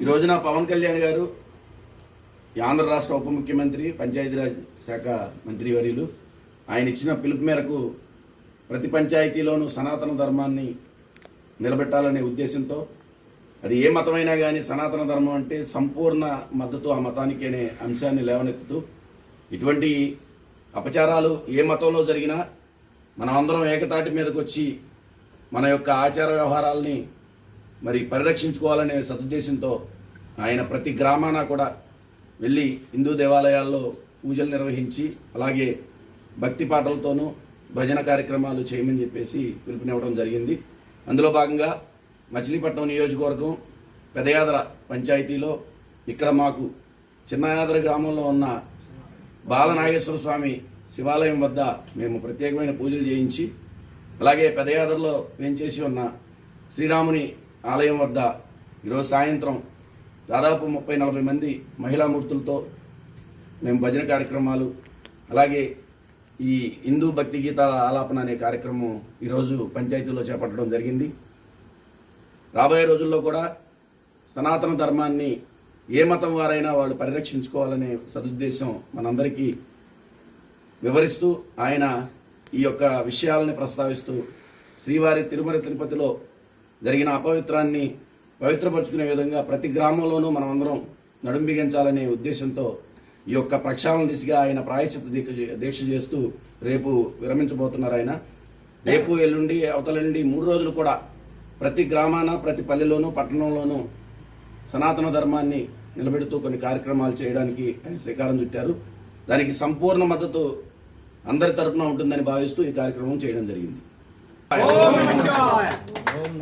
ఈ రోజున పవన్ కళ్యాణ్ గారు ఆంధ్ర రాష్ట్ర ఉప ముఖ్యమంత్రి పంచాయతీరాజ్ శాఖ మంత్రివర్యులు ఆయన ఇచ్చిన పిలుపు మేరకు ప్రతి పంచాయతీలోనూ సనాతన ధర్మాన్ని నిలబెట్టాలనే ఉద్దేశంతో అది ఏ మతమైనా కానీ సనాతన ధర్మం అంటే సంపూర్ణ మద్దతు ఆ మతానికి అనే అంశాన్ని లేవనెత్తుతూ ఇటువంటి అపచారాలు ఏ మతంలో జరిగినా మనమందరం ఏకతాటి మీదకి వచ్చి మన యొక్క ఆచార వ్యవహారాలని మరి పరిరక్షించుకోవాలనే సదుద్దేశంతో ఆయన ప్రతి గ్రామాన కూడా వెళ్ళి హిందూ దేవాలయాల్లో పూజలు నిర్వహించి అలాగే భక్తి పాటలతోనూ భజన కార్యక్రమాలు చేయమని చెప్పేసి పిలుపునివ్వడం జరిగింది. అందులో భాగంగా మచిలీపట్నం నియోజకవర్గం పెదయాదర పంచాయతీలో ఇక్కడ మాకు చిన్నయాదర గ్రామంలో ఉన్న బాలనాగేశ్వర స్వామి శివాలయం వద్ద మేము ప్రత్యేకమైన పూజలు చేయించి అలాగే పెదయాదరలో వేంచేసి ఉన్న శ్రీరాముని ఆలయం వద్ద ఈరోజు సాయంత్రం దాదాపు 30-40 మంది మహిళామూర్తులతో మేము భజన కార్యక్రమాలు అలాగే ఈ హిందూ భక్తి గీతాల ఆలాపన అనే కార్యక్రమం ఈరోజు పంచాయతీలో చేపట్టడం జరిగింది. రాబోయే రోజుల్లో కూడా సనాతన ధర్మాన్ని ఏ మతం వారైనా వాళ్ళు పరిరక్షించుకోవాలనే సదుద్దేశం మనందరికీ వివరిస్తూ ఆయన ఈ యొక్క విషయాలని ప్రస్తావిస్తూ శ్రీవారి తిరుమల తిరుపతిలో జరిగిన అపవిత్రాన్ని పవిత్రపరుచుకునే విధంగా ప్రతి గ్రామంలోనూ మనమందరం నడుం బిగించాలనే ఉద్దేశంతో ఈ యొక్క ప్రక్షాళన దిశగా ఆయన ప్రాయశ్చిత్త దీక్ష చేస్తూ రేపు విరమించబోతున్నారు. ఆయన రేపు ఎల్లుండి అవతలెల్లుండి 3 రోజులు కూడా ప్రతి గ్రామాన ప్రతి పల్లెలోనూ పట్టణంలోనూ సనాతన ధర్మాన్ని నిలబెడుతూ కొన్ని కార్యక్రమాలు చేయడానికి ఆయన శ్రీకారం చుట్టారు. దానికి సంపూర్ణ మద్దతు అందరి తరఫున ఉంటుందని భావిస్తూ ఈ కార్యక్రమం చేయడం జరిగింది.